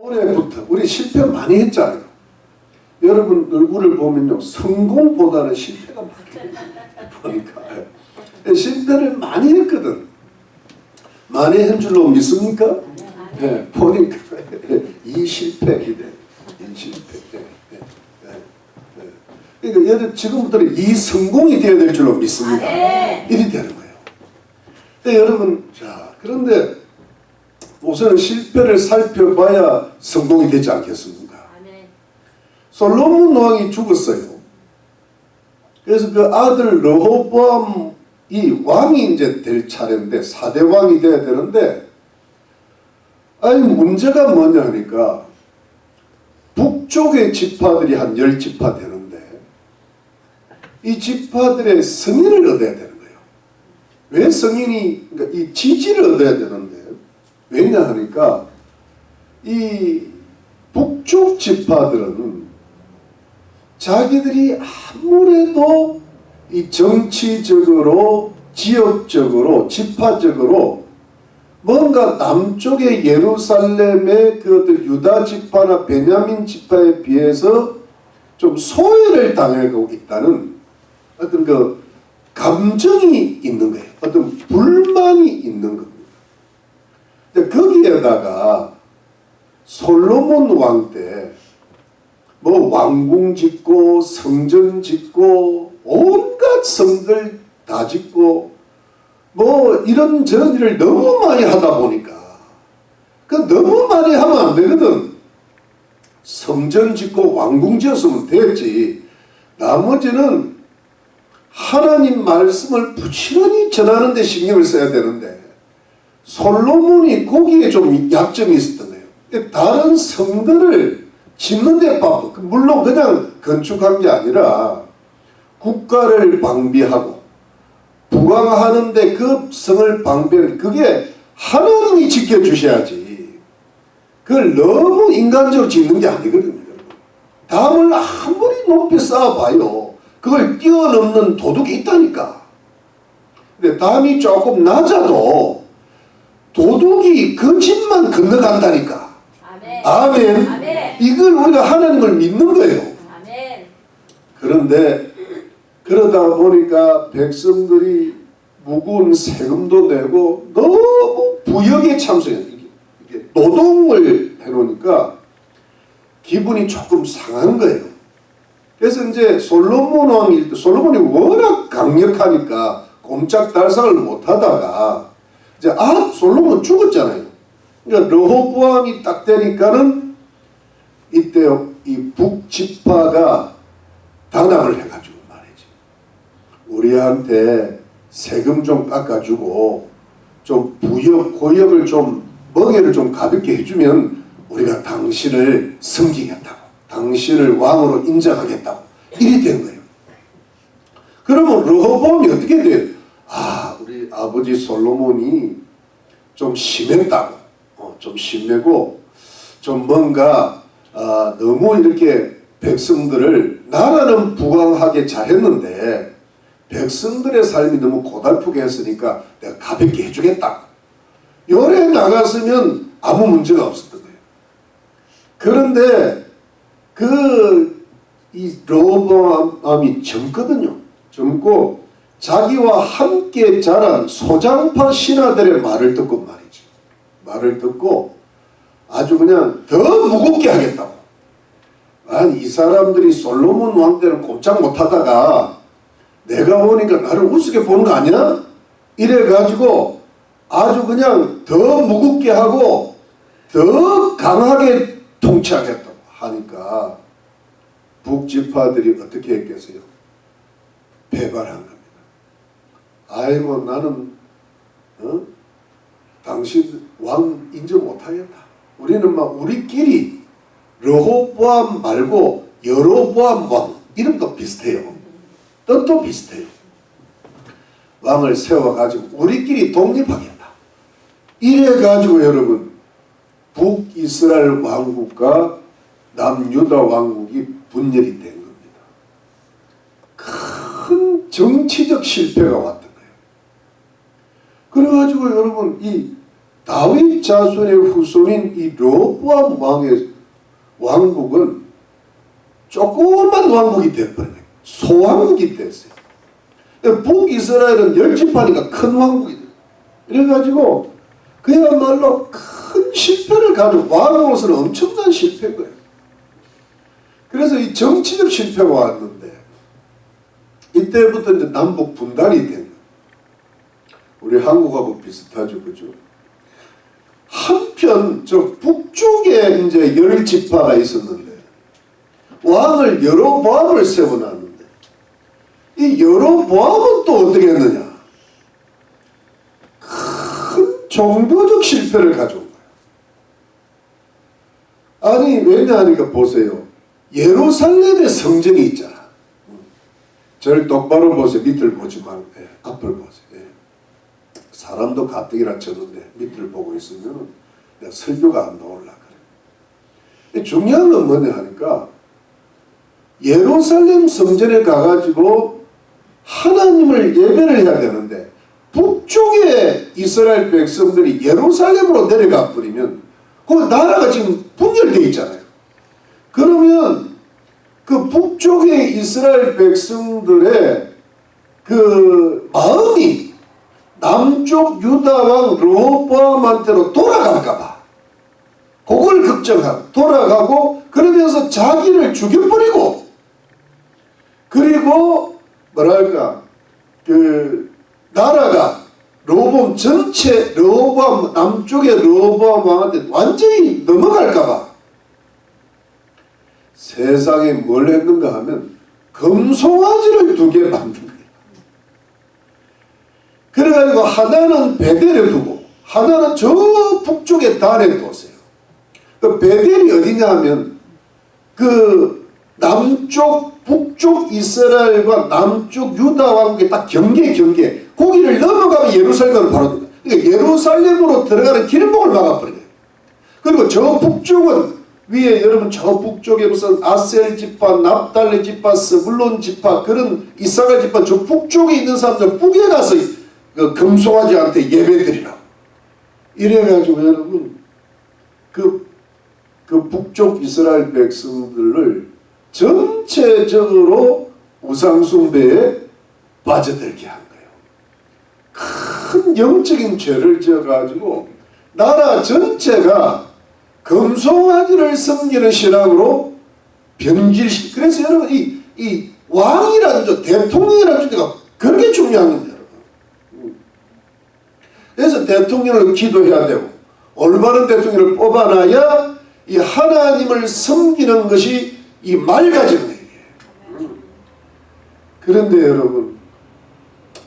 올해부터 우리 실패 많이 했잖아요. 여러분 얼굴을 보면요, 성공보다는 실패가 많아요. 보니까 실패를 많이 했거든. 많이 한 줄로 믿습니까? 네, 보니까 이 실패 기대, 이 실패. 그러니까 지금부터는 이 성공이 되어야 될 줄로 믿습니다. 이리 되는 거예요. 네, 여러분, 자, 그런데 우선은 실패를 살펴봐야 성공이 되지 않겠습니까? 솔로몬 왕이 죽었어요. 그래서 그 아들 르호보암이 왕이 이제 될 차례인데, 4대 왕이 돼야 되는데, 아니 문제가 뭐냐 하니까 북쪽의 지파들이 한 10지파 되는데 이 지파들의 승인을 얻어야 되는 거예요. 왜 승인이, 그러니까 이 지지를 얻어야 되는데, 왜냐 하니까 이 북쪽 지파들은 자기들이 아무래도 이 정치적으로, 지역적으로, 지파적으로 뭔가 남쪽의 예루살렘의 그 어떤 유다 지파나 베냐민 지파에 비해서 좀 소외를 당하고 있다는 어떤 그 감정이 있는 거예요. 어떤 불만이 있는 겁니다. 근데 거기에다가 솔로몬 왕 때 뭐 왕궁 짓고 성전 짓고 온갖 성들 다 짓고 뭐 이런저런 일을 너무 많이 하다 보니까 그 너무 많이 하면 안 되거든. 성전 짓고 왕궁 지었으면 됐지. 나머지는 하나님 말씀을 부지런히 전하는 데 신경을 써야 되는데 솔로몬이 거기에 좀 약점이 있었던 거예요. 다른 성들을 짓는 데 바빠. 물론 그냥 건축한 게 아니라 국가를 방비하고 부강하는데 그 성을 방비하는, 그게 하나님이 지켜주셔야지. 그걸 너무 인간적으로 짓는 게 아니거든요. 담을 아무리 높이 쌓아봐요, 그걸 뛰어넘는 도둑이 있다니까. 근데 담이 조금 낮아도 도둑이 그 집만 건너간다니까. 아멘. 아멘. 이걸 우리가 하나님을 믿는 거예요. 아멘. 그런데 그러다 보니까 백성들이 무거운 세금도 내고 너무 부역에 참석해요. 이게 노동을 해놓으니까 기분이 조금 상한 거예요. 그래서 이제 솔로몬 왕일 때, 솔로몬이 워낙 강력하니까 꼼짝달싹을 못하다가 이제 솔로몬은 죽었잖아요. 그러니까 르호보암이 딱 되니까는 이때 이 북지파가 당당을 해가지고 말이지, 우리한테 세금 좀 깎아주고 좀 부역 고역을 좀 멍에를 좀 가볍게 해주면 우리가 당신을 섬기겠다고, 당신을 왕으로 인정하겠다고 이리 된 거예요. 그러면 르호보암이 어떻게 돼요? 우리 아버지 솔로몬이 좀 심했다고, 좀 심하고 좀 뭔가 너무 이렇게 백성들을, 나라는 부강하게 잘했는데 백성들의 삶이 너무 고달프게 했으니까 내가 가볍게 해주겠다. 요래 나갔으면 아무 문제가 없었던 거예요. 그런데 이 르호보암이 젊거든요. 젊고 자기와 함께 자란 소장파 신하들의 말을 듣고 말이지. 말을 듣고 아주 그냥 더 무겁게 하겠다고. 아니, 이 사람들이 솔로몬 왕 때는 꼼짝 못하다가 내가 보니까 나를 우습게 보는 거 아니야? 이래가지고 아주 그냥 더 무겁게 하고 더 강하게 통치하겠다고 하니까 북지파들이 어떻게 했겠어요? 배반한 겁니다. 아이고, 나는 당신 왕 인정 못하겠다. 우리는 막 우리끼리 르호보암 말고 여로보암 왕, 이름도 비슷해요. 뜻도 비슷해요. 왕을 세워가지고 우리끼리 독립하겠다. 이래가지고 여러분, 북이스라엘 왕국과 남유다 왕국이 분열이 된 겁니다. 큰 정치적 실패가 왔던 거예요. 그래가지고 여러분, 이 다윗 자손의 후손인 이 르호보암 왕의 왕국은 조그만 왕국이 되어버려요. 소왕국이 됐어요. 북이스라엘은 열지파니까 큰 왕국이 돼요. 이래가지고 그야말로 큰 실패를 가지고 왕으로서는 엄청난 실패인 거예요. 그래서 이 정치적 실패가 왔는데 이때부터 이제 남북 분단이 된 거예요. 우리 한국하고 비슷하죠, 그죠? 한편 저 북쪽에 이제 열 지파가 있었는데 왕을 여로보암을 세워놨는데 이 여로보암은 또 어떻게 했느냐? 큰 종교적 실패를 가져온 거예요. 아니 왜냐하니까 보세요. 예루살렘의 성전이 있잖아. 저를 똑바로 보세요. 밑을 보지 말고 앞을 보세요. 사람도 가뜩이나 쳤는데 밑을 보고 있으면 내가 설교가 안 나올라 그래. 중요한 건 뭐냐 하니까 예루살렘 성전에 가가지고 하나님을 예배를 해야 되는데 북쪽에 이스라엘 백성들이 예루살렘으로 내려가 버리면 그 나라가 지금 분열되어 있잖아요. 그러면 그 북쪽의 이스라엘 백성들의 그 마음이 남쪽 유다왕 르호보암한테로 돌아갈까봐 그걸 걱정하고 돌아가고 그러면서 자기를 죽여버리고 그리고 뭐랄까 그 나라가 르호보암 전체 르호보암 남쪽의 르호보암 왕한테 완전히 넘어갈까봐 세상에 뭘 했는가 하면 금송아지를 2개 만든 거예요. 그래가지고 하나는 베델에 두고 하나는 저 북쪽에 단에 뒀어요. 그 베델이 어디냐 하면 그 남쪽 북쪽 이스라엘과 남쪽 유다 왕국의 딱 경계 거기를 넘어가면 예루살렘으로 바로 됩니다. 그러니까 예루살렘으로 들어가는 길목을 막아버려요. 그리고 저 북쪽은 위에 여러분 저 북쪽에 무슨 아셀 지파, 납달리 지파, 스불론 지파 그런 이사갈 지파 저 북쪽에 있는 사람들 북에 가서 그 금송아지한테 예배드리라고 이래가지고 여러분 그 북쪽 이스라엘 백성들을 전체적으로 우상숭배에 빠져들게 한 거예요. 큰 영적인 죄를 지어가지고 나라 전체가 금송아지를 섬기는 신앙으로 변질시. 그래서 여러분 이 왕이라는 저 대통령이라는 존재가 그렇게 중요한 겁니다. 여러분. 그래서 대통령을 기도해야 되고 올바른 대통령을 뽑아놔야 이 하나님을 섬기는 것이 이 맑아지는 거예요. 그런데 여러분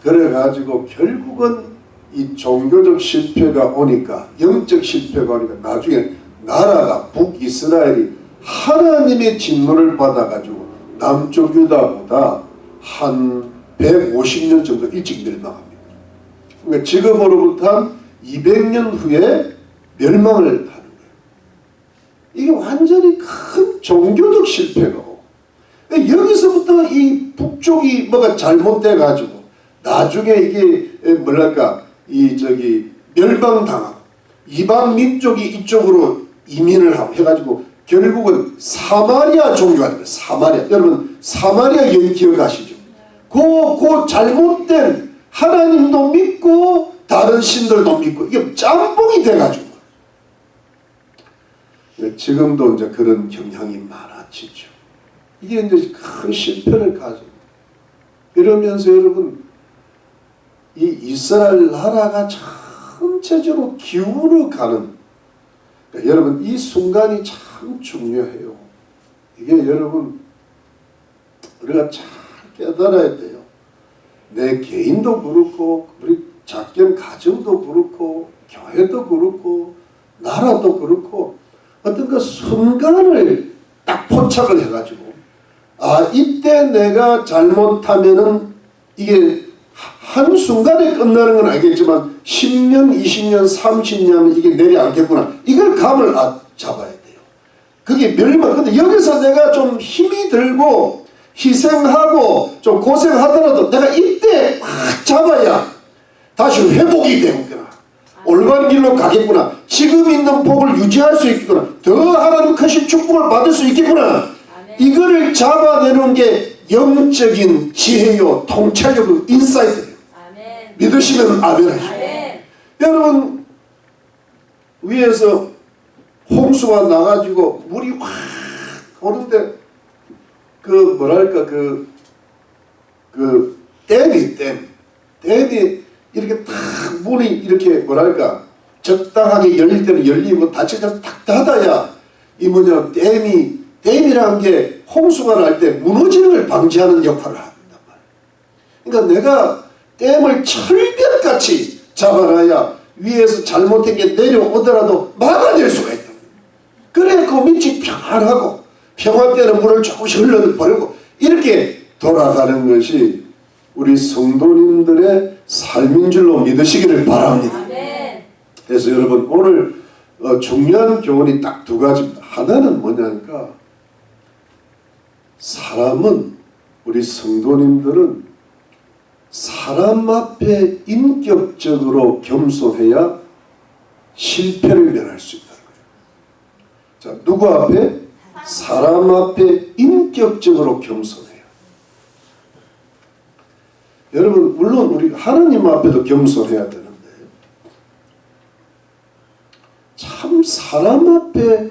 그래가지고 결국은 이 종교적 실패가 오니까 영적 실패가 오니까 나중에 나라가 북이스라엘이 하나님의 진노를 받아가지고 남쪽 유다보다 한 150년 정도 일찍 멸망합니다. 그러니까 지금으로부터 한 200년 후에 멸망을 하는 거예요. 이게 완전히 큰 종교적 실패고 여기서부터 이 북쪽이 뭐가 잘못돼가지고 나중에 이게 뭐랄까 멸망당하고 이방 민족이 이쪽으로 이민을 하고 해가지고 결국은 사마리아 종교가 됩니다. 사마리아. 여러분 사마리아 연 기억하시죠? 그 잘못된 하나님도 믿고 다른 신들도 믿고 이게 짬뽕이 돼가지고 지금도 이제 그런 경향이 많아지죠. 이게 이제 큰 실패를 가져. 이러면서 여러분 이 이스라엘 나라가 전체적으로 기울어가는 그러니까 여러분 이 순간이 참 중요해요. 이게 여러분 우리가 잘 깨달아야 돼요. 내 개인도 그렇고 우리 작은 가정도 그렇고 교회도 그렇고 나라도 그렇고 어떤 그 순간을 딱 포착을 해가지고 이때 내가 잘못하면은 이게 한순간에 끝나는 건 알겠지만 10년, 20년, 30년은 이게 내려앉겠구나. 이걸 감을 잡아야 돼요. 그게 멸망. 근데 여기서 내가 좀 힘이 들고 희생하고 좀 고생하더라도 내가 이때 확 잡아야 다시 회복이 되는구나. 올바른 길로 가겠구나. 지금 있는 복을 유지할 수 있겠구나. 더 하나님 크신 축복을 받을 수 있겠구나. 이거를 잡아내는 게 영적인 지혜요, 통찰력, 인사이트예요. 믿으시면 아멘 하시죠. 여러분, 위에서 홍수가 나가지고 물이 확 오는데 그 뭐랄까 그 댐이 이렇게 탁 문이 이렇게 뭐랄까 적당하게 열릴 때는 열리고 닫힐 때는 탁 닫아야 이 뭐냐 댐이라는 게 홍수가 날 때 무너지는 걸 방지하는 역할을 한단 말이에요. 그러니까 내가 댐을 철벽같이 잡아놔야 위에서 잘못된 게 내려오더라도 막아낼 수가 있다. 그래 그 밑이 평안하고 평화 때는 물을 조금씩 흘러버리고 이렇게 돌아가는 것이 우리 성도님들의 삶인 줄로 믿으시기를 바랍니다. 그래서 여러분 오늘 중요한 교훈이 딱 두 가지입니다. 하나는 뭐냐니까 사람은 우리 성도님들은 사람 앞에 인격적으로 겸손해야 실패를 면할 수 있다는 거예요. 자, 누구 앞에? 사람 앞에 인격적으로 겸손해요. 여러분 물론 우리 하나님 앞에도 겸손해야 되는데 참 사람 앞에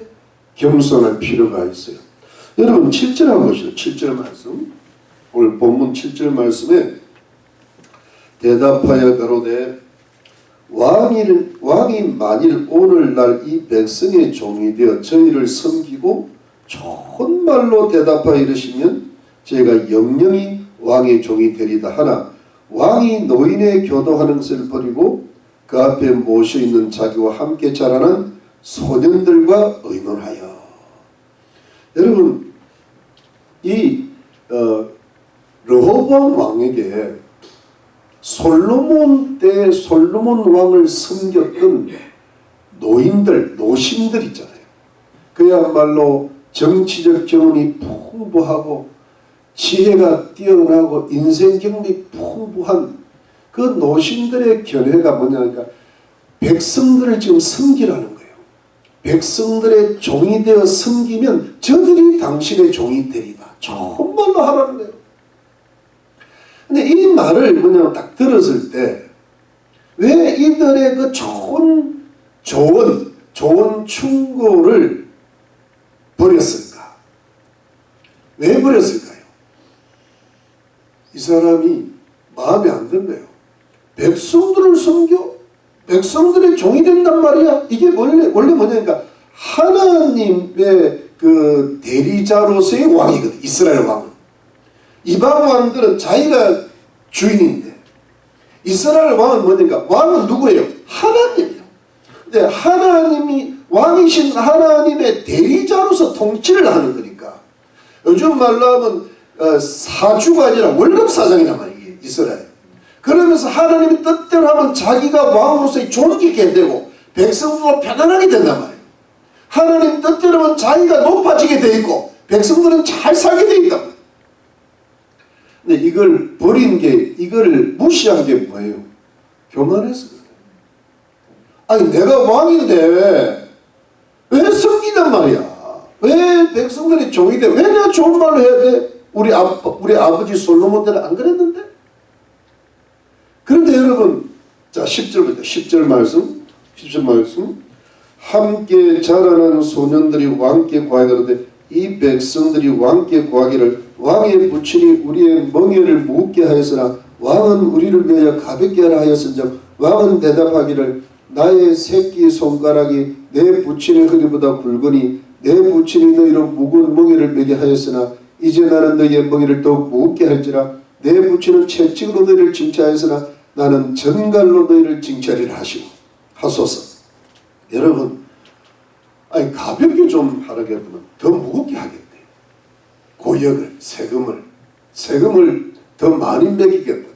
겸손할 필요가 있어요. 여러분 7절 한번 보시죠. 7절 말씀. 오늘 본문 7절 말씀에 대답하여 가로되 왕이 만일 오늘날 이 백성의 종이 되어 저희를 섬기고 좋은 말로 대답하여 이르시면 저희가 영영이 왕의 종이 되리다 하나 왕이 노인의 교도하는 것을 버리고 그 앞에 모셔있는 자기와 함께 자라는 소년들과 의논하여. 여러분 이 르호보암 왕에게 솔로몬 때 솔로몬 왕을 섬겼던 노인들, 노신들 있잖아요. 그야말로 정치적 경험이 풍부하고 지혜가 뛰어나고 인생 경험이 풍부한 그 노신들의 견해가 뭐냐니까 백성들을 지금 섬기라는 거예요. 백성들의 종이 되어 섬기면 저들이 당신의 종이 되리다. 좋은 말로 하라는 거예요. 근데 이 말을 뭐냐면 딱 들었을 때 왜 이들의 그 좋은 충고를 버렸을까? 왜 버렸을까요? 이 사람이 마음에 안 든대요. 백성들을 섬겨? 백성들의 종이 된단 말이야? 이게 원래 뭐냐니까 하나님의 그 대리자로서의 왕이거든. 이스라엘 왕은. 이방 왕들은 자기가 주인인데 이스라엘 왕은 뭐냐니까 왕은 누구예요? 하나님이에요. 근데 하나님이 왕이신 하나님의 대리자로서 통치를 하는 거니까 요즘 말로 하면 사주가 아니라 월급사장이란 말이에요. 이스라엘. 그러면서 하나님의 뜻대로 하면 자기가 왕으로서의 존귀게 되고 백성들도 편안하게 된단 말이에요. 하나님 뜻대로 하면 자기가 높아지게 돼 있고 백성들은 잘 살게 돼 있단 말이에요. 근데 이걸 버린 게, 이걸 무시한 게 뭐예요? 교만해서 그래요. 아니 내가 왕인데 왜 섬기단 말이야? 왜 백성들이 종이 돼? 왜 내가 좋은 말로 해야 돼? 우리 아버지 솔로몬 때는 안 그랬는데? 그런데 여러분 자 10절부터 10절 말씀 함께 자라는 소년들이 왕께 구하기를 이 백성들이 왕께 구하기를 왕의 부친이 우리의 멍에를 무겁게 하였으나 왕은 우리를 위하여 가볍게 하라 하였은즉 왕은 대답하기를 나의 새끼 손가락이 내 부친의 허리보다 굵으니 내 부친이 너희로 무거운 멍에를 매게 하였으나 이제 나는 너희의 멍에를 더욱 무겁게 할지라 내 부친은 채찍으로 너희를 징치하였으나 나는 전갈로 너희를 징치하리라 하소서. 여러분 아니 가볍게 좀 하라겠구나. 더 무겁게 하겠대. 고역을 세금을 더 많이 매기겠다.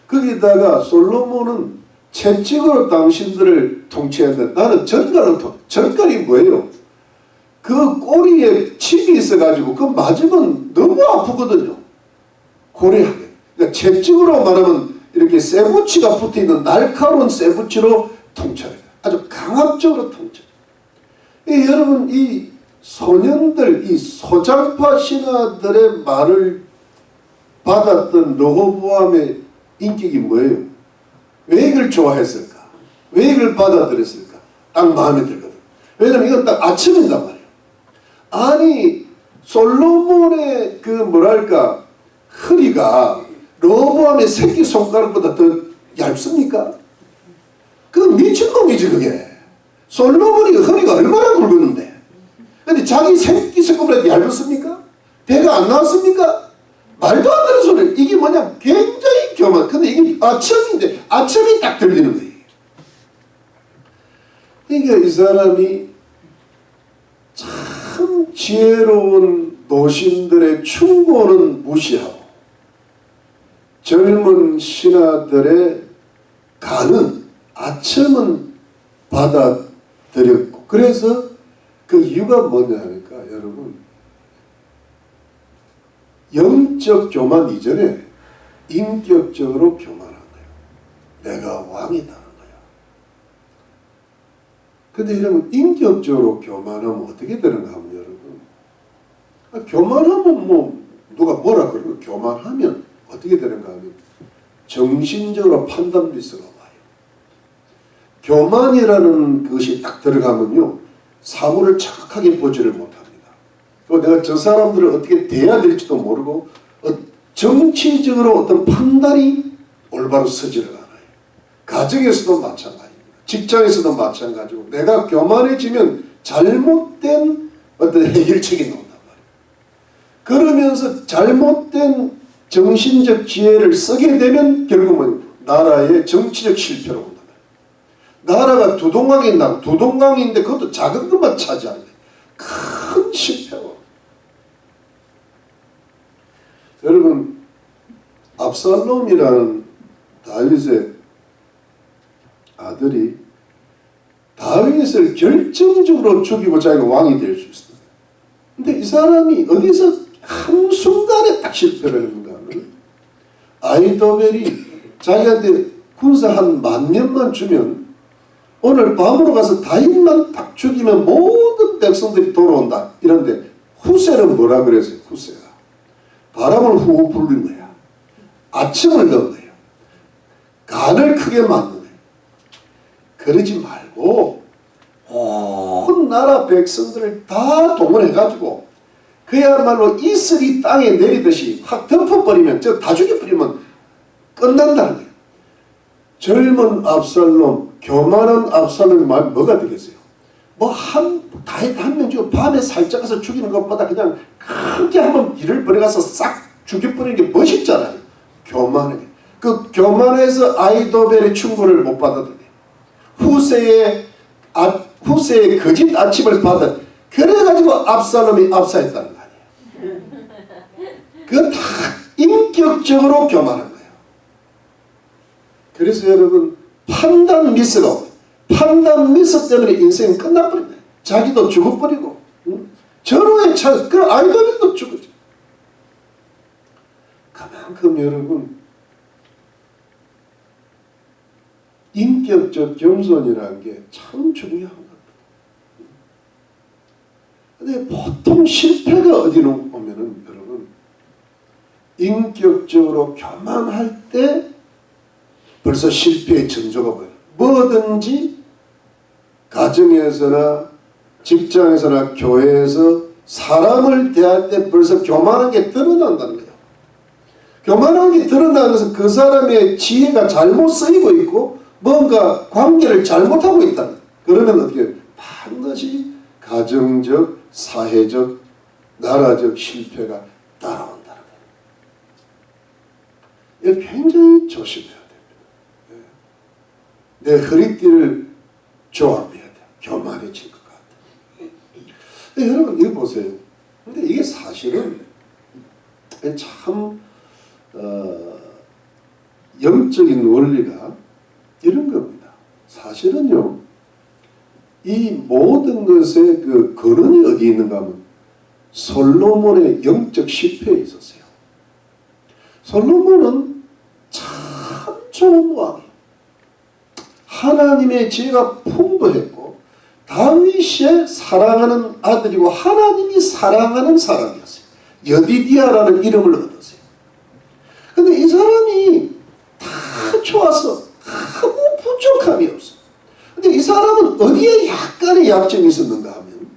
거기다가 솔로몬은 채찍으로 당신들을 통치했는데 나는 전갈이 뭐예요? 그 꼬리에 침이 있어가지고 그 맞으면 너무 아프거든요. 고래하게. 그러니까 채찍으로 말하면 이렇게 쇠붙이가 붙어있는 날카로운 쇠붙이로 통찰해요. 아주 강압적으로 통찰. 여러분 이 소년들, 이 소장파 신하들의 말을 받았던 르호보암의 인격이 뭐예요? 왜 이걸 좋아했을까? 왜 이걸 받아들였을까? 딱 마음에 들거든. 왜냐면 이건 딱 아침이단 말이에요. 아니 솔로몬의 그 뭐랄까 허리가 르호보암의 새끼손가락보다 더 얇습니까? 그건 미친 놈이지 그게. 솔로몬이 허리가 얼마나 굵었는데. 근데 자기 새끼손가락보다 얇았습니까? 배가 안 나왔습니까? 말도 안 되는 소리. 이게 뭐냐 굉장히 교만. 근데 이게 아첨인데 아첨이 딱 들리는 거예요. 그러니까 이 사람이 참 지혜로운 노신들의 충고는 무시하고 젊은 신하들의 가는 아첨은 받아들였고, 그래서 그 이유가 뭐냐 하니까 여러분 영적 교만 이전에 인격적으로 교만한 거예요. 내가 왕이다는 거야. 근데 여러분 인격적으로 교만하면 어떻게 되는가 하면 여러분 교만하면 뭐 누가 뭐라 그러고 교만하면 어떻게 되는가 하면 정신적으로 판단 미스가 와요. 교만이라는 것이 딱 들어가면요 사고를 정확하게 보지를 못합니다. 그리고 내가 저 사람들을 어떻게 대해야 될지도 모르고 정치적으로 어떤 판단이 올바로 서지를 않아요. 가정에서도 마찬가지입니다. 직장에서도 마찬가지고 내가 교만해지면 잘못된 어떤 해결책이 나온단 말이에요. 그러면서 잘못된 정신적 지혜를 쓰게 되면 결국은 나라의 정치적 실패로 온단 말이에요. 나라가 두동강이 나고 두동강인데 그것도 작은 것만 차지하는 거예요. 큰 실패고. 여러분 압살롬이라는 다윗의 아들이 다윗을 결정적으로 죽이고 자기가 왕이 될 수 있어요. 근데 이 사람이 어디서 한순간에 딱 실패를 했는가 하면 아히도벨이 자기한테 군사 한 10,000명만 주면 오늘 밤으로 가서 다윗만 딱 죽이면 모든 백성들이 돌아온다. 이런데 후세는 뭐라 그랬어요? 후세가 바람을 후후 불린 거야. 아침을 넣은 거예요. 간을 크게 만든 거예요. 그러지 말고 온 나라 백성들을 다 동원해가지고 그야말로 이슬이 땅에 내리듯이 확 덮어버리면 저 다 죽여버리면 끝난다는 거예요. 젊은 압살롬, 교만한 압살롬이 말 뭐가 되겠어요? 뭐 다윗 한 명 지금 밤에 살짝 가서 죽이는 것보다 그냥 크게 한번 일을 벌여가서 싹 죽여버리는 게 멋있잖아요. 교만하게. 그 교만해서 아히도벨의 충고를 못 받아들여요. 후세의 거짓 아침을 받아. 그래가지고 압살롬이 압사했다는 거 아니에요. 그건 다 인격적으로 교만한 거예요. 그래서 여러분 판단 미스가 오고 판단 미스 때문에 인생이 끝나버린 거예요. 자기도 죽어버리고 절호의 차, 그 아이돌도 죽었죠. 그만큼 여러분 인격적 겸손이라는 게 참 중요한 겁니다. 근데 보통 실패가 어디로 오면은 여러분 인격적으로 교만할 때 벌써 실패의 전조가 보여요. 뭐든지 가정에서나 직장에서나 교회에서 사람을 대할 때 벌써 교만한 게 드러난다는 거예요. 교만한 게 드러나는 것은 그 사람의 지혜가 잘못 쓰이고 있고 뭔가 관계를 잘못하고 있다는 거예요. 그러면 어떻게 반드시 가정적, 사회적, 나라적 실패가 따라온다는 거예요. 이걸 굉장히 조심해야 됩니다. 내 허리띠를 조합해야 돼요. 교만해질 것 같아요. 여러분 이거 보세요. 근데 이게 사실은 참 영적인 원리가 이런 겁니다. 사실은요. 이 모든 것의 그 근원이 어디 있는가 하면 솔로몬의 영적 실패에 있었어요. 솔로몬은 참 좋은 왕이에요. 하나님의 지혜가 풍부했고 다윗의 사랑하는 아들이고 하나님이 사랑하는 사람이었어요. 여디디아라는 이름을 얻었어요. 근데 이 사람이 다 좋아서 아무 부족함이 없어. 근데 이 사람은 어디에 약간의 약점이 있었는가 하면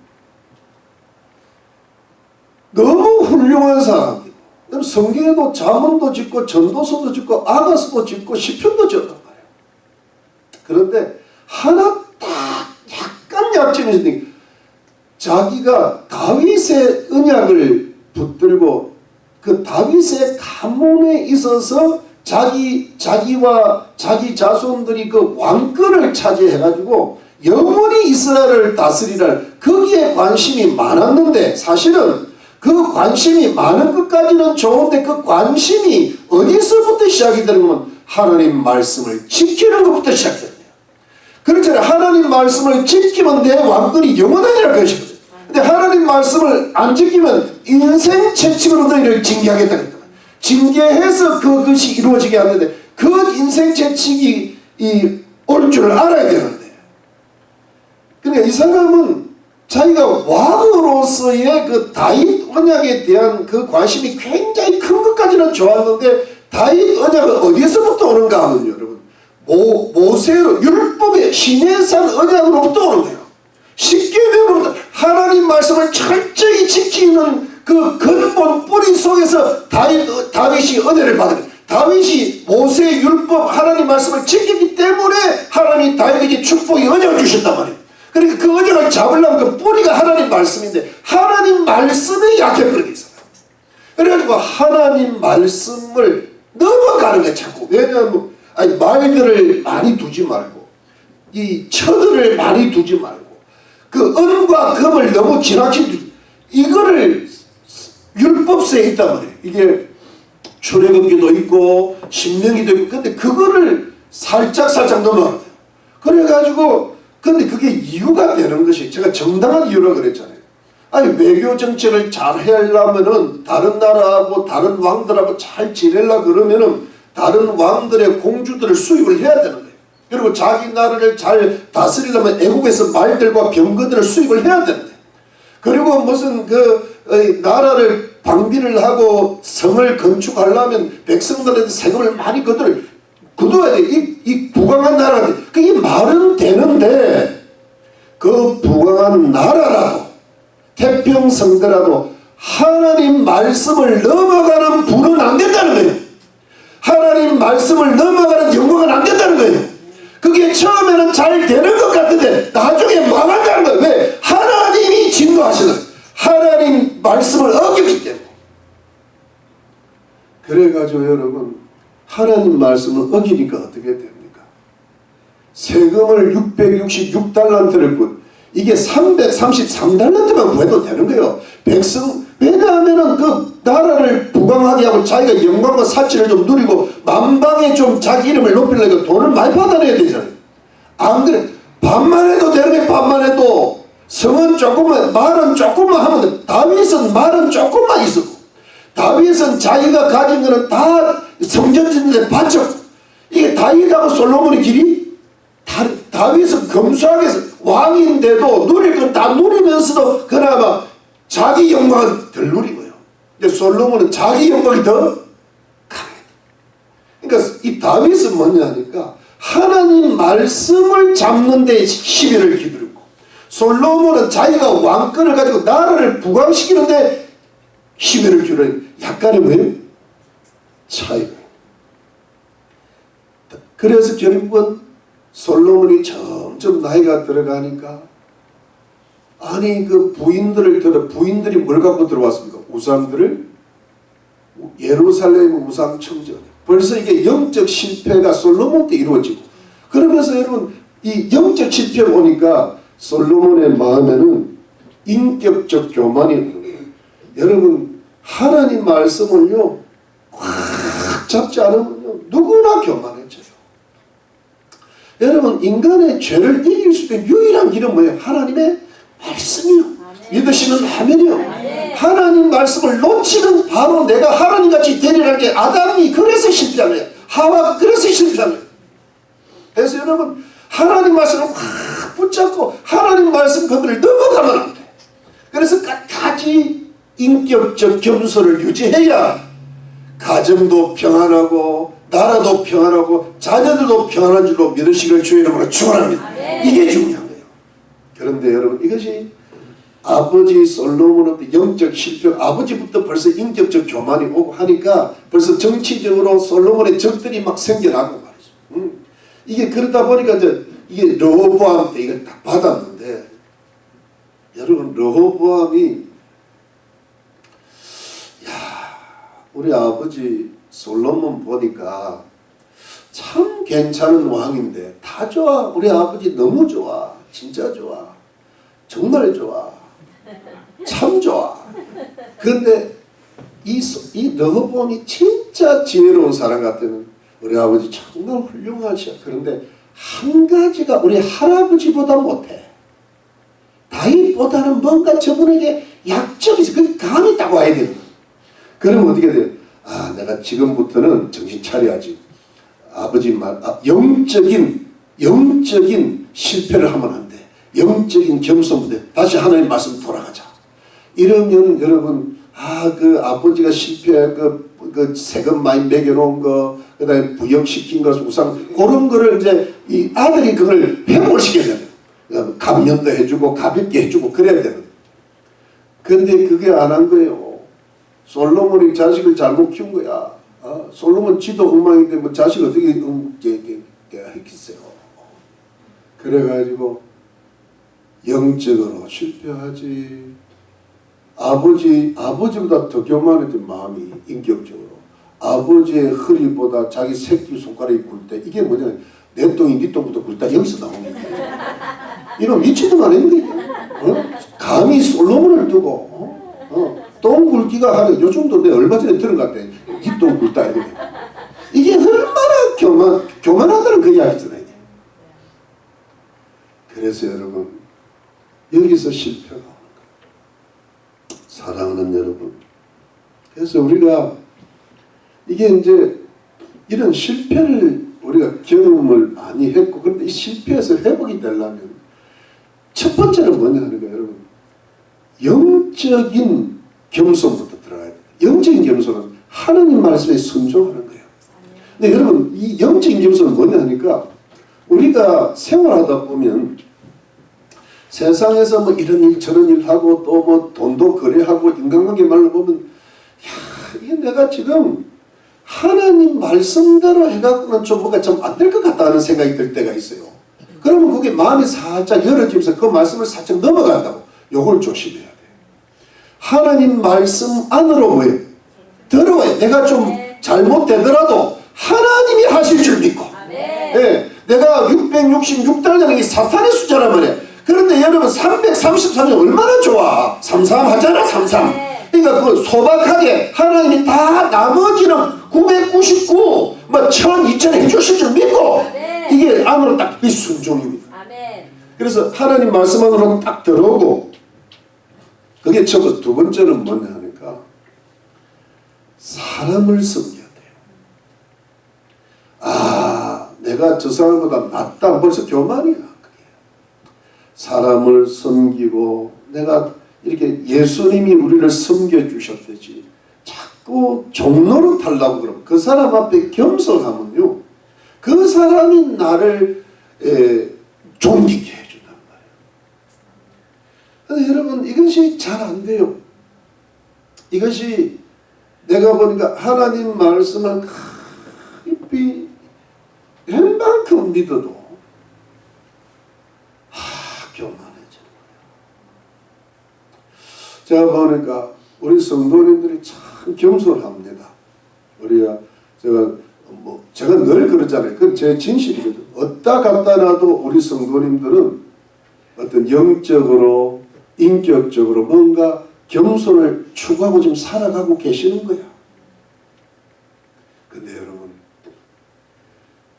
너무 훌륭한 사람이고 성경에도 잠언도 짓고 전도서도 짓고 아가서도 짓고 시편도 지었단 말이에요. 그런데 하나 딱 약간 약점이 있으니 자기가 다윗의 언약을 붙들고 그 다윗의 가문에 있어서 자기와 자기 자손들이 그 왕권을 차지해가지고 영원히 이스라엘을 다스리라 거기에 관심이 많았는데 사실은 그 관심이 많은 것까지는 좋은데 그 관심이 어디서부터 시작이 되는 건 하나님 말씀을 지키는 것부터 시작됩니다. 그렇잖아요. 하나님 말씀을 지키면 내 왕권이 영원하리라는 것이거든요. 근데 하나님 말씀을 안 지키면 인생 채찍으로 너희를 징계하겠다 그랬단 말이에요. 징계해서 그것이 이루어지게 하는데 그 인생 채찍이 올 줄 알아야 되는데 그러니까 이 사람은 자기가 왕으로서의 그 다윗 언약에 대한 그 관심이 굉장히 큰 것까지는 좋았는데 다윗 언약은 어디서부터 오는가 하면 여러분 모세로 율법의 시내산 언약으로부터 오는 거예요. 쉽게 배우면 하나님 말씀을 철저히 지키는 그 근본 뿌리 속에서 다윗이 은혜를 받은 거예요. 다윗이 모세의 율법 하나님 말씀을 지키기 때문에 하나님이 다윗에게 축복의 언약을 주셨단 말이에요. 그러니까 그 언약을 잡으려면 그 뿌리가 하나님 말씀인데 하나님 말씀에 약해버리게 있어요. 그래가지고 하나님 말씀을 넘어가는 거예요. 자꾸. 왜냐하면 말들을 많이 두지 말고 이 처들을 많이 두지 말고 그 은과 금을 너무 지나치게 두지 이거를 율법서에 있단 말이에요. 이게 출애굽기도 있고 신명기도 있고 근데 그거를 살짝 넘어가요. 그래가지고 근데 그게 이유가 되는 것이 제가 정당한 이유라 그랬잖아요. 아니 외교 정책을 잘 하려면은 다른 나라하고 다른 왕들하고 잘 지내려 그러면은 다른 왕들의 공주들을 수입을 해야 되는 거예요. 그리고 자기 나라를 잘 다스리려면 애국에서 말들과 병거들을 수입을 해야 되는 거예요. 그리고 무슨 나라를 방비를 하고 성을 건축하려면 백성들한테 세금을 많이 거둬야 돼. 이 부강한 나라가 그게 말은 되는데 그 부강한 나라라도 태평성대라도 하나님 말씀을 넘어가는 불은 안 된다는 거예요. 하나님 말씀을 넘어가는 영광은 안 된다는 거예요. 그게 처음에는 잘 되는 것 같은데 나중에 망한다는 거예요. 왜? 하나님이 진노하시는 하나님 말씀을 어겼기 때문에. 그래가지고 여러분 하나님 말씀을 어기니까 어떻게 됩니까? 세금을 666달란트를 이게 333달란트만 구해도 되는 거예요. 왜냐하면은 그 나라를 부강하게 하고 자기가 영광과 사치를 좀 누리고 만방에 좀 자기 이름을 높이려고 돈을 많이 받아내야 되잖아요. 안 그래. 반만 해도 되는 게 반만 해도 성은 조금만 말은 조금만 하면 돼. 다윗은 말은 조금만 있었고 다윗은 자기가 가진 거는 다 성전 짓는 데 바쳤고 이게 다윗하고 솔로몬의 길이 다윗은 검소하게 해서 왕인데도 누릴 건 다 누리면서도 그나마 자기 영광은 덜 누리고요. 근데 솔로몬은 자기 영광이 더 강해요. 그러니까 이 다윗은 뭐냐니까 하나님 말씀을 잡는 데 시비를 기울이고 솔로몬은 자기가 왕권을 가지고 나라를 부강시키는데 시비를 기울이는 약간의 뭐예요? 차이가. 그래서 결국은 솔로몬이 점점 나이가 들어가니까 아니 그 부인들이 뭘 갖고 들어왔습니까? 우상들을 예루살렘 우상 청전. 벌써 이게 영적 실패가 솔로몬 때 이루어지고 그러면서 여러분 이 영적 실패 보니까 솔로몬의 마음에는 인격적 교만이 있는 거예요. 여러분 하나님 말씀을요 꽉 잡지 않으면요 누구나 교만해져요. 여러분 인간의 죄를 이길 수 있는 유일한 길은 뭐예요? 하나님의 말씀이요. 믿으시는 아멘이요. 하나님 말씀을 놓치는 바로 내가 하나님같이 되리라는 게 아담이 그래서 실패한 거예요. 하와가 그래서 실패한 거예요. 그래서 여러분 하나님 말씀을 확 붙잡고 하나님 말씀 거기를 넘어가면 안 돼. 그래서 끝까지 인격적 겸손을 유지해야 가정도 평안하고 나라도 평안하고 자녀들도 평안한 줄로 믿으시길 주의 이름으로 축원합니다. 이게 중요한 거예요. 그런데 여러분 이것이 아버지 솔로몬의 영적 실패, 아버지부터 벌써 인격적 교만이 오고 하니까 벌써 정치적으로 솔로몬의 적들이 막 생겨나고 말이죠. 이게 그러다 보니까 이제 이게 르호보암 때 이걸 딱 받았는데 여러분 르호보암이 우리 아버지 솔로몬 보니까 참 괜찮은 왕인데 다 좋아. 우리 아버지 너무 좋아. 진짜 좋아. 정말 좋아. 참 좋아. 그런데 이 르호보암이 진짜 지혜로운 사람 같으면 우리 아버지 정말 훌륭하셔. 그런데 한 가지가 우리 할아버지보다 못해. 다윗보다는 뭔가 저분에게 약점이 있어. 그게 감이 딱 와야 되는 거야. 그러면 어떻게 돼요? 아, 내가 지금부터는 정신 차려야지. 아버지 말, 영적인 실패를 하면 안 돼. 영적인 겸손부터 다시 하나님 말씀 돌아가자. 이러면 여러분, 그 아버지가 실패한 그 세금 많이 매겨놓은 거, 그 다음에 부역시킨 것, 우상, 그런 거를 이제 이 아들이 그걸 회복을 시켜야 돼요. 감면도 해주고, 가볍게 해주고, 그래야 되는. 근데 그게 안 한 거예요. 솔로몬이 자식을 잘못 키운 거야. 솔로몬 지도 엉망인데 뭐 자식 어떻게 했겠어요. 그래가지고 영적으로 실패하지. 아버지보다 더 교만했던 마음이 인격적으로. 아버지의 허리보다 자기 새끼 손가락이 굵 때 이게 뭐냐. 내 똥이 네 똥부터 굵다. 여기서 나오는 거야. 이런 미치도 않았는데 감히 솔로몬을 두고 똥 굵기가 하는 요즘도 내가 얼마 전에 들은 것 같아. 네 똥 굵다 이렇게. 이게 얼마나 교만하다는 그 이야기잖아요. 그래서 여러분 여기서 실패가 오는 거예요. 사랑하는 여러분. 그래서 우리가 이게 이제 이런 실패를 우리가 경험을 많이 했고 그런데 이 실패에서 회복이 되려면 첫 번째는 뭐냐 하는 거예요. 여러분 영적인 겸손부터 들어가야 돼요. 영적인 겸손은 하나님 말씀에 순종하는 거예요. 근데 여러분 이 영적인 겸손은 뭐냐 하니까 우리가 생활하다 보면 세상에서 뭐 이런 일 저런 일 하고 또 뭐 돈도 거래하고 인간관계 말로 보면 이게 내가 지금 하나님 말씀대로 해갖고는 좀 뭔가 좀 안 될 것 같다는 생각이 들 때가 있어요. 그러면 그게 마음이 살짝 열어지면서 그 말씀을 살짝 넘어간다고. 요걸 조심해야 돼요. 하나님 말씀 안으로 뭐예요? 들어와요. 내가 좀 잘못되더라도 하나님이 하실 줄 믿고. 네. 내가 666달 되는 게 사탄의 숫자란 말이에요. 그런데 여러분 333이 얼마나 좋아. 33 하잖아. 33. 그러니까 그 소박하게 하나님이 다 나머지는 999, 뭐 1000, 2000 해주실 줄 믿고 이게 안으로 딱 이 순종입니다. 그래서 하나님 말씀 안으로 딱 들어오고 그게 첫, 두 번째는 뭐냐 하니까 사람을 섬겨야 돼요. 내가 저 사람보다 낫다. 벌써 교만이야. 그게. 사람을 섬기고 내가 이렇게 예수님이 우리를 섬겨주셨듯이 자꾸 종로로 타려고 그러면 그 사람 앞에 겸손하면요. 그 사람이 나를 존귀케 해준단 말이에요. 근데 여러분 이것이 잘 안 돼요. 이것이 내가 보니까 하나님 말씀을 깊이 웬만큼 믿어도 교만해지는 거예요. 제가 보니까 우리 성도님들이 참 겸손합니다. 제가 늘 그러잖아요. 그건 제 진실이거든. 어디다 갖다 놔도 우리 성도님들은 어떤 영적으로 인격적으로 뭔가 겸손을 추구하고 지금 살아가고 계시는 거야. 근데 여러분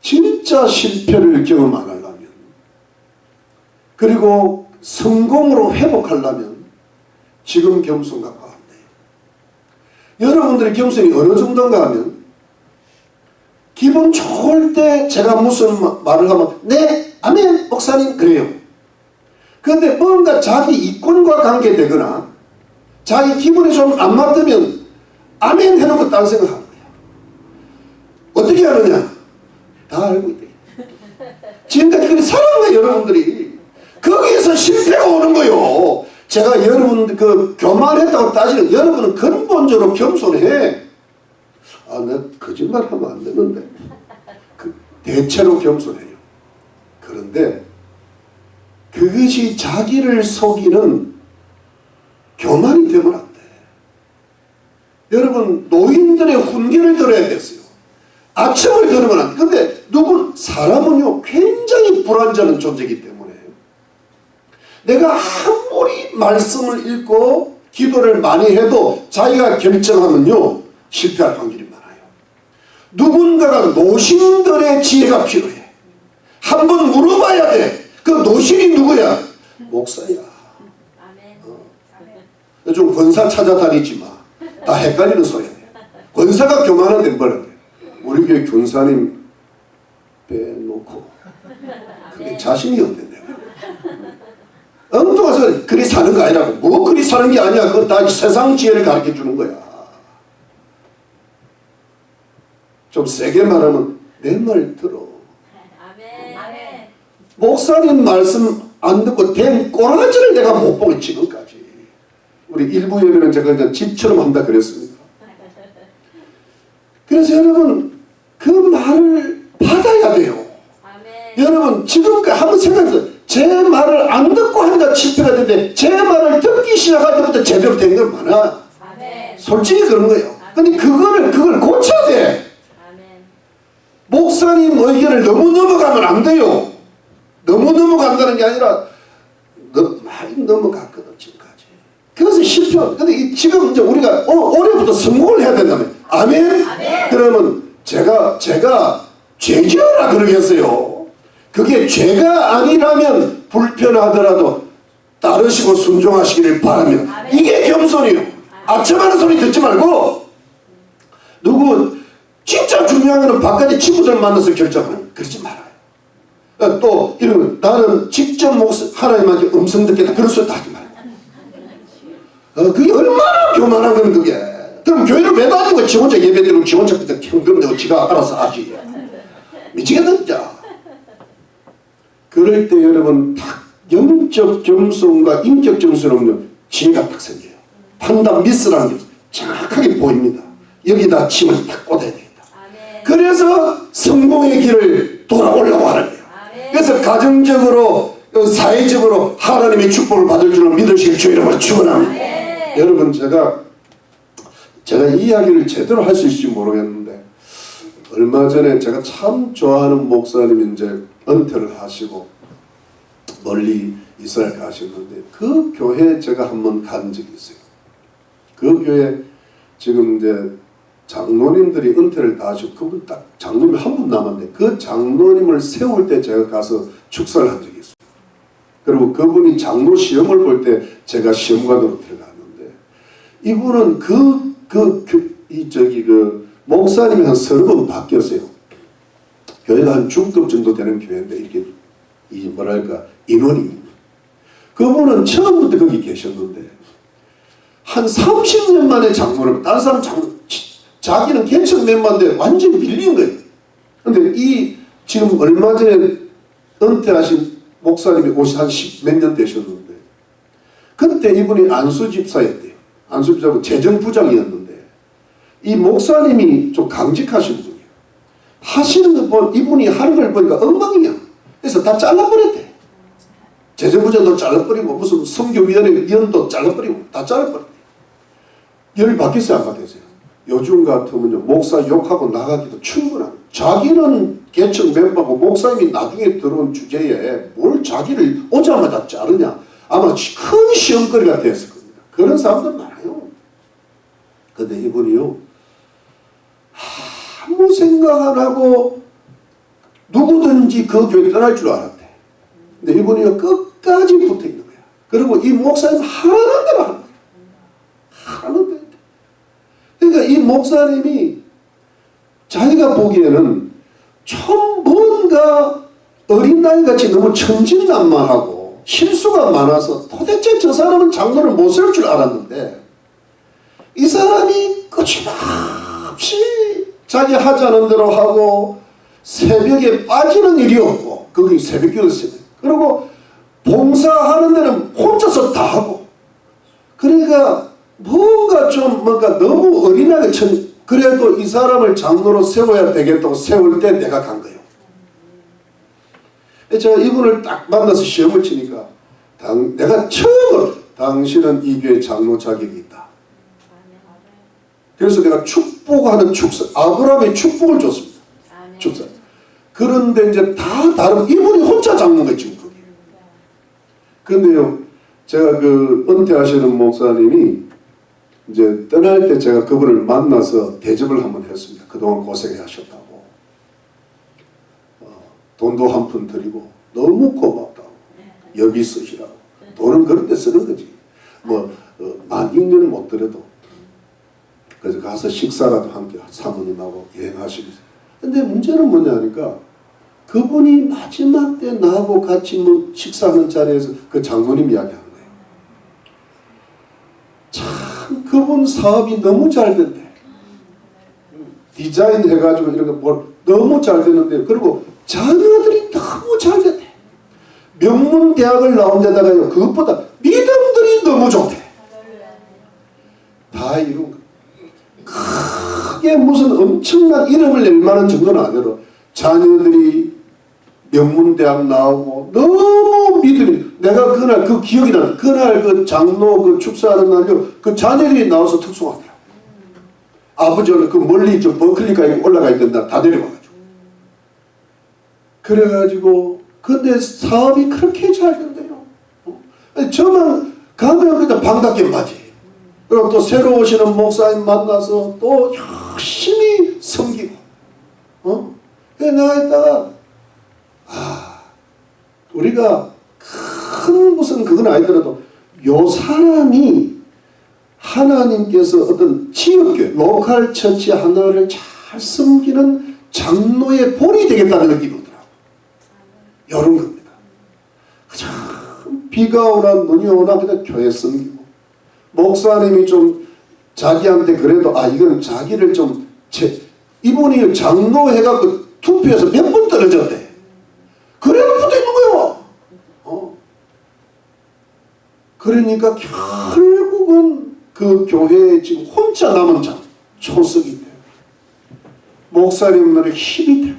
진짜 실패를 경험 안 하려면 그리고 성공으로 회복하려면 지금 겸손 갖고 안 돼요. 여러분들의 겸손이 어느 정도인가 하면 기분 좋을 때 제가 무슨 말을 하면 네 아멘 목사님 그래요. 그런데 뭔가 자기 이권과 관계되거나 자기 기분이 좀 안 맞으면 아멘 해놓고 딴 생각하는 거야. 어떻게 하느냐? 다 알고 있대. 지금까지 그렇게 살아온 거예요 여러분들이. 거기에서 실패가 오는 거예요. 제가 여러분 교만했다고 따지는 여러분은 근본적으로 겸손해. 아, 내가 거짓말하면 안 되는데. 대체로 겸손해요. 그런데 그것이 자기를 속이는 교만이 되면 안 돼. 여러분 노인들의 훈계를 들어야 됐어요. 아침을 들으면 안 돼. 근데 사람은요 굉장히 불완전한 존재이기 때문에 내가 아무리 말씀을 읽고 기도를 많이 해도 자기가 결정하면요 실패할 확률이 많아요. 누군가가 노신들의 지혜가 필요해. 한번 물어봐야 돼. 그 노신이 누구야? 목사야. 좀 권사 찾아다니지 마. 다 헷갈리는 소리야. 권사가 교만한데 뭐라 그래. 우리 교회 교사님 빼놓고 그게 자신이 없네 내가. 엉뚱한 소리. 그리 사는 거 아니라고. 뭐 그리 사는 게 아니야. 그건 다 세상 지혜를 가르쳐 주는 거야. 좀 세게 말하면 내 말 들어. 목사님 말씀 안 듣고 된 꼬라지를 내가 못 보고 지금까지. 우리 일부 예배는 제가 그냥 집처럼 한다 그랬습니다. 그래서 여러분 그 말을 받아야 돼요. 여러분 지금까지 한번 생각해보세요. 제 말을 안 듣고 하니까 실패가 되는데 제 말을 듣기 시작할 때부터 제대로 된 건 많아. 솔직히 그런 거예요. 근데 그걸 고쳐야 돼. 목사님 의견을 너무 넘어가면 안 돼요. 너무 넘어간다는 게 아니라 많이 넘어갔거든 지금까지. 그래서 실패. 근데 지금 이제 우리가 올해부터 성공을 해야 된다면 아멘? 그러면 제가 죄지어라 그러겠어요. 그게 죄가 아니라면 불편하더라도 따르시고 순종하시기를 바라며. 이게 겸손이에요. 아첨하는 소리 듣지 말고 누구 진짜 중요한 거는 바깥에 친구들 만나서 결정하는. 그러지 말아요. 또 이러면 나는 직접 하나님한테 음성 듣겠다. 그런 소리도 하지 말아요. 그게 얼마나 교만한 거는 그게. 그럼 교회를 왜 다니는 거야? 지 혼자 예배드리고 지 혼자 그때 현금 내고 지가 알아서 하지. 미치겠다 진짜. 그럴 때 여러분 딱 영적 점수과 인격 점수는 지혜가 딱 생겨요. 판단 미스라는 게 정확하게 보입니다. 여기다 침을 딱 꽂아야 되겠다. 그래서 성공의 길을 돌아오려고 하는 거예요. 그래서 가정적으로 사회적으로 하나님의 축복을 받을 줄을 믿으시길 주 이름으로 축원합니다. 여러분 제가 이 이야기를 제대로 할 수 있을지 모르겠는데 얼마 전에 제가 참 좋아하는 목사님이 이제 은퇴를 하시고 멀리 이스라엘 가셨는데 그 교회에 제가 한번 간 적이 있어요. 그 교회 지금 이제 장로님들이 은퇴를 다 하시고 그분 딱 장로님이 한 분 남았는데 그 장로님을 세울 때 제가 가서 축사를 한 적이 있어요. 그리고 그분이 장로 시험을 볼 때 제가 시험관으로 들어갔는데 이분은 목사님이 한 30번 바뀌었어요. 교회가 한 중급 정도 되는 교회인데 이렇게 인원이. 그분은 처음부터 거기 계셨는데 한 30년 만에 장로를 다른 사람 자기는 개척 멤버인데 완전히 밀린 거예요. 근데 지금 얼마 전에 은퇴하신 목사님이 오시 한 10몇 년 되셨는데 그때 이분이 안수집사였대요. 안수집사고 재정부장이었는데 이 목사님이 좀 강직하신 분이에요. 하시는 거 보면 이분이 하는 걸 보니까 엉망이야. 그래서 다 잘라버렸대. 재정부장도 잘라버리고 무슨 선교위원회 위원도 잘라버리고 다 잘라버렸대. 열이 바뀌었어요 안 바뀌었어요? 요즘 같으면 목사 욕하고 나가기도 충분한. 자기는 개척 멤버고 목사님이 나중에 들어온 주제에 뭘 자기를 오자마자 자르냐. 아마 큰 시험거리가 됐을 겁니다. 그런 사람들 많아요. 근데 이분이요 아무 생각 안 하고 누구든지 그 교회 떠날 줄 알았대. 근데 이분이요 끝까지 붙어 있는 거야. 그리고 이 목사님 하라는 대로 하는 거야. 하라는 대로. 그러니까 이 목사님이 자기가 보기에는 참 뭔가 어린아이같이 너무 천진난만하고 실수가 많아서 도대체 저 사람은 장로를 못 설 줄 알았는데 이 사람이 끊임없이 자기 하자는 대로 하고 새벽에 빠지는 일이 없고 거기 새벽기도였어요. 그리고 봉사하는 데는 혼자서 다 하고 그러니까 뭔가 너무 어린아이 그래도 이 사람을 장로로 세워야 되겠다고 세울 때 내가 간 거예요. 제가 이분을 딱 만나서 시험을 치니까 내가 처음으로 당신은 이 교회 장로 자격이 있다. 그래서 내가 축복하는 축사 아브라함의 축복을 줬습니다. 축사. 그런데 이제 다 다른 이분이 혼자 장로가 지금 거기. 그런데요 제가 그 은퇴하시는 목사님이 이제 떠날 때 제가 그분을 만나서 대접을 한번 했습니다. 그동안 고생하셨다고. 돈도 한 푼 드리고 너무 고맙다고. 여기 쓰시라고. 돈은 그런 데 쓰는 거지. 뭐 16,000원 못 드려도. 그래서 가서 식사라도 함께 사모님하고 여행하시면서. 근데 문제는 뭐냐 하니까 그분이 마지막 때 나하고 같이 뭐 식사하는 자리에서 그 장로님 이야기하는 거예요. 참 그분 사업이 너무 잘 된대. 디자인 해가지고 이런 거 너무 잘 되는데 그리고 자녀들이 너무 잘 됐대. 명문대학을 나온 데다가요 그것보다 믿음들이 너무 좋대. 다 이룬 거. 크게 무슨 엄청난 이름을 낼 만한 정도는 아니라 자녀들이 명문대학 나오고 너무 믿음이 내가 그날 그 기억이 나는 그날 그 장로 그 축사하는 날요 그 자녀들이 나와서 특송하더라고. 아버지는 그 멀리 저 버클리까지 올라가 있던 날 다 내려와가지고 그래가지고 근데 사업이 그렇게 잘 된대요. 저만 가면 그냥 방답게 맞지. 그리고 또 새로 오시는 목사님 만나서 또 열심히 섬기고 그래 나가있다가 우리가 큰 무슨 그건 아니더라도 요 사람이 하나님께서 어떤 지역교회 로컬 처치 하나를 잘 섬기는 장로의 본이 되겠다는 느낌이 오더라고요. 이런 겁니다. 참 비가 오나 눈이 오나 그냥 교회 섬기고 목사님이 좀 자기한테 그래도 이건 자기를 좀 이분이 장로 해갖고 투표에서 몇 분 떨어졌대. 그래도 붙어 있는 거예요. 그러니까 결국은 그 교회에 지금 혼자 남은 자 초석이 돼요. 목사님들의 힘이 되고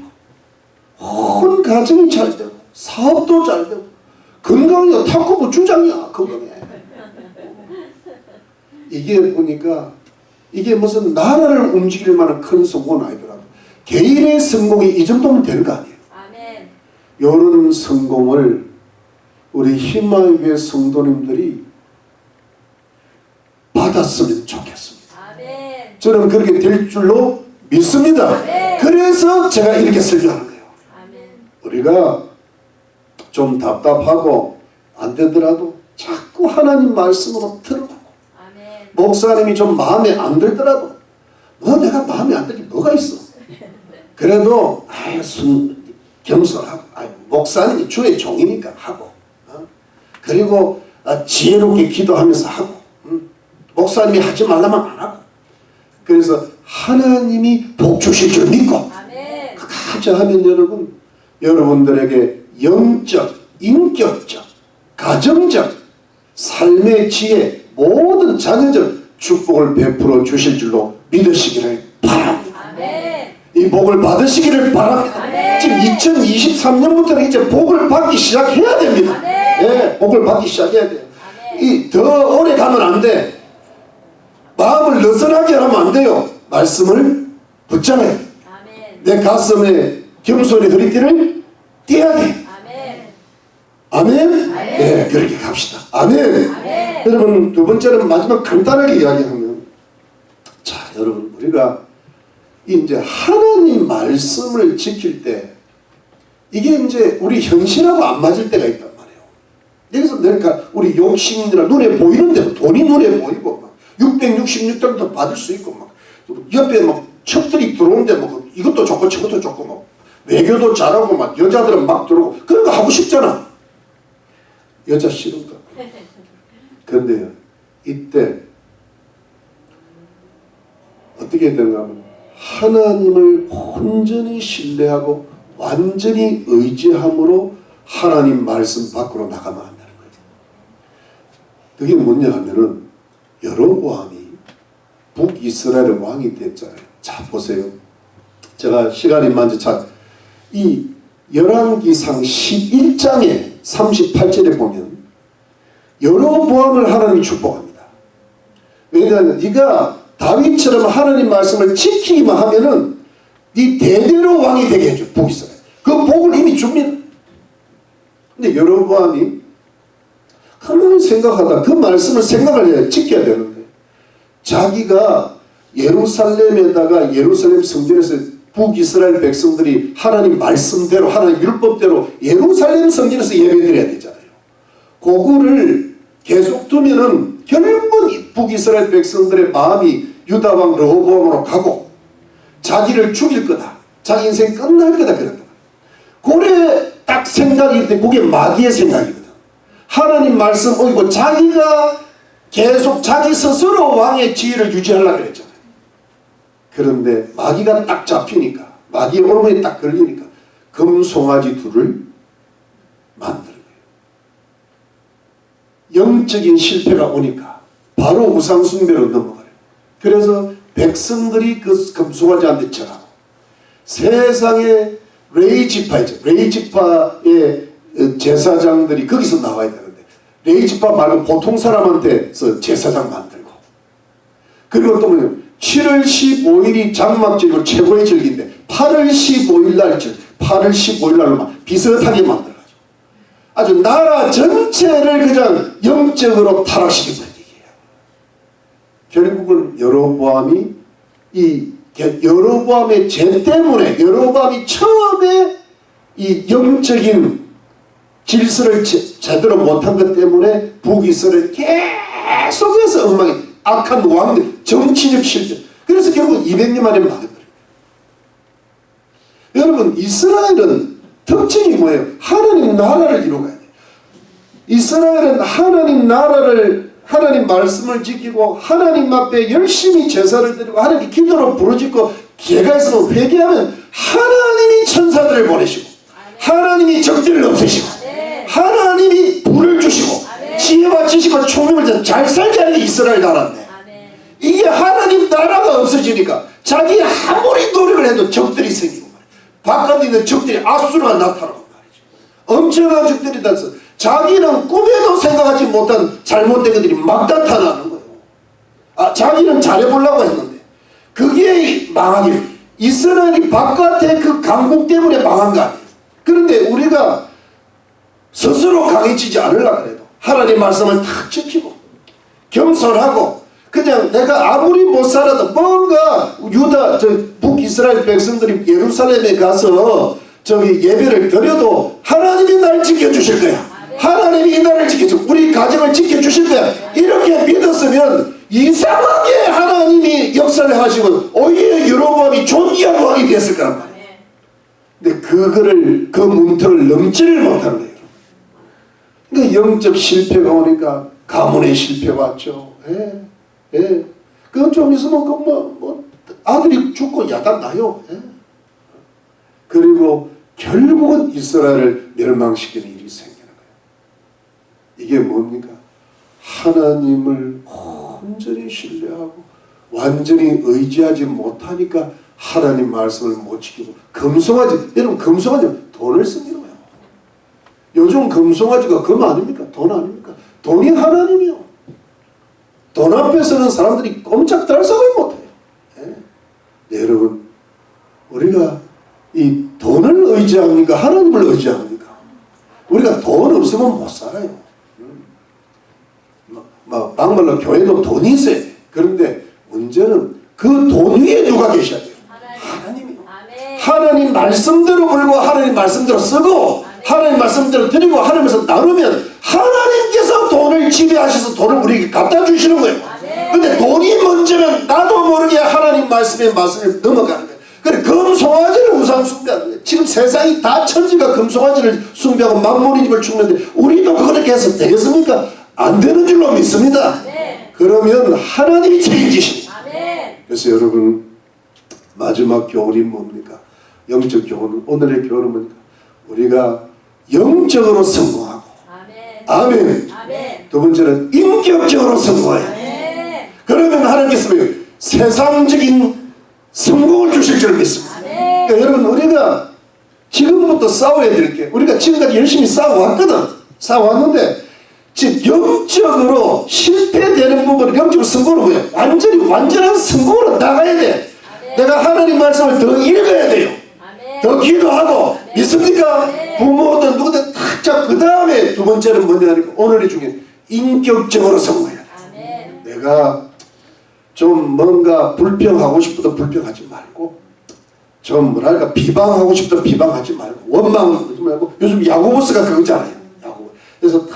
온 가정이 잘 되고 사업도 잘 되고 건강이야 탁구부 주장이야 건강해. 이게 보니까 이게 무슨 나라를 움직일 만한 큰 성공은 아니더라도 개인의 성공이 이 정도면 되는 거 아니에요. 아멘. 이런 성공을 우리 희망교회 성도님들이 받았으면 좋겠습니다. 아멘. 저는 그렇게 될 줄로 믿습니다. 아멘. 그래서 제가 이렇게 설교하는 거예요. 아멘. 우리가 좀 답답하고 안 되더라도 자꾸 하나님 말씀으로 들어가고 목사님이 좀 마음에 안 들더라도 내가 마음에 안 들게 뭐가 있어. 그래도 겸손하고 목사님이 주의 종이니까 하고 그리고 지혜롭게 기도하면서 하고 목사님이 하지 말라면 안 하고 그래서 하나님이 복 주실 줄 믿고 그렇게 하면 여러분들에게 영적, 인격적, 가정적, 삶의 지혜 모든 자녀적 축복을 베풀어 주실 줄로 믿으시기를 바랍니다. 아멘. 이 복을 받으시기를 바랍니다. 아멘. 지금 2023년부터는 이제 복을 받기 시작해야 됩니다. 예, 복을 받기 시작해야 돼요. 더 오래 가면 안 돼. 마음을 느슨하게 하면 안 돼요. 말씀을 붙잡아야 돼. 내 가슴에 겸손히 허리띠를 떼야 돼. 아멘? 네, 그렇게 갑시다. 아멘. 아멘. 여러분, 두 번째는 마지막 간단하게 이야기하면, 자, 여러분, 우리가 이제 하나님 말씀을 지킬 때, 이게 이제 우리 현실하고 안 맞을 때가 있단 말이에요. 여기서 그러니까 우리 욕심이나 눈에 보이는 대로 돈이 눈에 보이고, 막 666달러도 받을 수 있고, 막 옆에 막 첩들이 들어오는데, 뭐 이것도 좋고 저것도 좋고, 막 외교도 잘하고 막 여자들은 막 들어오고 그런 거 하고 싶잖아. 여자 싫은가? 그런데요, 이때 어떻게 되는가 하면 하나님을 온전히 신뢰하고 완전히 의지함으로 하나님 말씀 밖으로 나가면 안 되는 거예요. 그게 뭐냐 하면은 여로보암이 북이스라엘의 왕이 됐잖아요. 자 보세요. 제가 시간이 많지 이 열왕기상 11장에 38절에 보면 여로보암을 하나님이 축복합니다. 왜냐하면 네가 다윗처럼 하나님 말씀을 지키기만 하면은 네 대대로 왕이 되게 해줘. 북이스라엘. 그 복을 이미 줍니다. 근데 여로보암이 가만히 생각하다 그 말씀을 생각을 해야 지켜야 되는데 자기가 예루살렘에다가 예루살렘 성전에서 북이스라엘 백성들이 하나님 말씀대로 하나님 율법대로 예루살렘 성전에서 예배드려야 되잖아요. 그거를 계속 두면은 결국은 북이스라엘 백성들의 마음이 유다왕 르호보암으로 가고 자기를 죽일 거다. 자기 인생 끝날 거다 그랬다. 그래 딱 생각이 돼. 그게 마귀의 생각이거든. 하나님 말씀 어기고 자기가 계속 자기 스스로 왕의 지위를 유지하려고 그랬잖아요. 그런데 마귀가 딱 잡히니까 마귀의 얼굴에 딱 걸리니까 금송아지 둘을 만드는 거예요. 영적인 실패가 오니까 바로 우상숭배로 넘어가요. 그래서 백성들이 그 금송아지한테 절하고 세상에 레이지파이죠. 레이지파의 제사장들이 거기서 나와야 되는데 레이지파 말고 보통 사람한테서 제사장 만들고 그리고 또 뭐냐면 7월 15일이 장막절이고 최고의 절기인데 8월 15일 날 8월 15일 날로 막 비슷하게 만들어가지고 아주 나라 전체를 그냥 영적으로 타락시킨 얘기예요. 결국은 여로보암이 여로보암의 죄 때문에 여로보암이 처음에 이 영적인 질서를 제대로 못한 것 때문에 북이스라엘 계속해서 엉망이 악한 왕들 정치적 실패. 그래서 결국 200년 만에 망해버려요. 여러분 이스라엘은 특징이 뭐예요? 하나님 나라를 이루어가야 돼요. 이스라엘은 하나님 나라를 하나님 말씀을 지키고 하나님 앞에 열심히 제사를 드리고 하나님 기도로 부르짖고 기회가 있으면 회개하면 하나님이 천사들을 보내시고 하나님이 적들을 없애시고 하나님이 불을 주시고 지혜와 지식과 총명을 잘 살게 하는 게 이스라엘 나라인데 이게 하나님 나라가 없어지니까 자기 아무리 노력을 해도 적들이 생기고 말이에요. 바깥에 있는 적들이 아수르가 나타나고 말이죠. 엄청난 적들이 나서 자기는 꿈에도 생각하지 못한 잘못된 것들이 막 나타나는 거예요. 자기는 잘해보려고 했는데 그게 망하기. 이스라엘이 바깥의 그 강국 때문에 망한 거 아니에요. 그런데 우리가 스스로 강해지지 않으려고 해도 하나님 말씀을 탁 지키고 겸손하고 그냥 내가 아무리 못 살아도 뭔가 북이스라엘 백성들이 예루살렘에 가서 예배를 드려도 하나님이 날 지켜주실 거야. 하나님이 이 나라를 지켜주고 우리 가정을 지켜주실 거야. 이렇게 믿었으면 이상하게 하나님이 역사를 하시고 오히려 여로보암이 존귀한 왕이 됐을 거란 말이에요. 근데 그 문턱을 넘지를 못하는 거예요. 그러니까 영적 실패가 오니까 가문의 실패가 왔죠. 그건 좀 있으면 아들이 죽고 야단 나요. 그리고 결국은 이스라엘을 멸망시키는 일이 생기는 거예요. 이게 뭡니까? 하나님을 온전히 신뢰하고 완전히 의지하지 못하니까 하나님 말씀을 못 지키고 여러분 금송아지 돈을 쓰는 거예요. 요즘 금송아지가 금 아닙니까? 돈 아닙니까? 돈이 하나님이요. 돈 앞에서는 사람들이 꼼짝달싹을 못해요. 네, 여러분 우리가 이 돈을 의지합니까? 하나님을 의지합니까? 우리가 돈 없으면 못 살아요. 막말로 교회도 돈이 있어야 돼. 그런데 문제는 그 돈 위에 누가 계셔야 돼요? 하나님이요. 하나님 말씀대로 벌고 하나님 말씀대로 쓰고 하나님 말씀대로 드리고 하나님께서 나누면 하나님께서 돈을 지배하셔서 돈을 우리에게 갖다 주시는 거예요. 근데 돈이 먼저면 나도 모르게 하나님 말씀에 넘어가는 거예요. 그래 금송아지를 우상숭배 있습니다. 지금 세상이 다 천지가 금송아지를 숭배하고 만몬의 집을 죽는데 우리도 그렇게 해서 되겠습니까? 안 되는 줄로 믿습니다. 그러면 하나님이 책임지십니다. 그래서 여러분 마지막 교훈이 뭡니까? 영적 교훈은, 오늘의 교훈은 뭡니까? 우리가 영적으로 성공하고, 아멘. 두 번째는 인격적으로 성공해야 돼. 그러면 하나님께서 세상적인 성공을 주실 줄 믿습니다. 그러니까 여러분 우리가 지금부터 싸워야 될 게, 우리가 지금까지 열심히 싸워왔거든. 싸워왔는데 즉 영적으로 실패되는 부분을 영적으로 성공을 뭐예요? 완전한 성공으로 나가야 돼. 내가 하나님 말씀을 더 읽어야 돼요. 더 기도하고. 믿습니까? 부모든 누구든 탁 잡고 그 다음에 두 번째는 뭐냐니까 오늘의 중에 인격적으로 성공해야 돼. 내가 좀 뭔가 불평하고 싶어도 불평하지 말고, 좀 뭐랄까 비방하고 싶어도 비방하지 말고, 원망하지 말고. 요즘 야고보스가 그거잖아요. 야고보. 그래서 다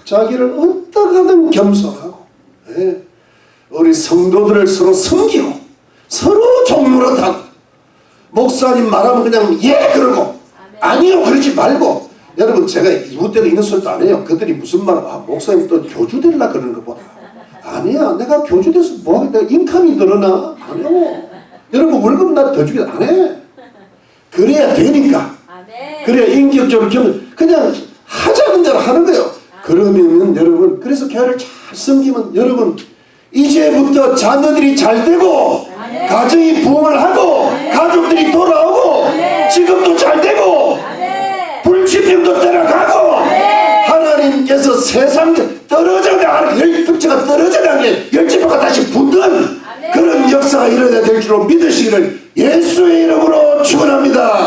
자기를 어떻게 하든 겸손하고, 예. 우리 성도들을 서로 섬기고 서로 종노릇하고, 목사님 말하면 그냥 예 그러고 아니요 그러지 말고. 여러분 제가 이부 때는 이런 소리도 안 해요. 그들이 무슨 말, 목사님 또 교주 되려고 그러는 거 보다. 아니야, 내가 교주 돼서 뭐하겠다. 인컴이 늘어나? 아니요. 여러분 월급 나 더 주게 안 해. 그래야 되니까. 그래야 인격적으로 그냥 하자는 대로 하는 거예요. 그러면 여러분, 그래서 교회를 잘 섬기면 여러분 이제부터 자녀들이 잘 되고, 가정이 부흥을 하고, 가족들이 돌아오고, 지금도 잘 되고, 불치병도 따라가고, 하나님께서 세상 떨어져 나가는 열두체가 떨어져 나가는 열지파가 다시 붙는 그런 역사가 일어나야 될 줄로 믿으시기를 예수의 이름으로 축원합니다.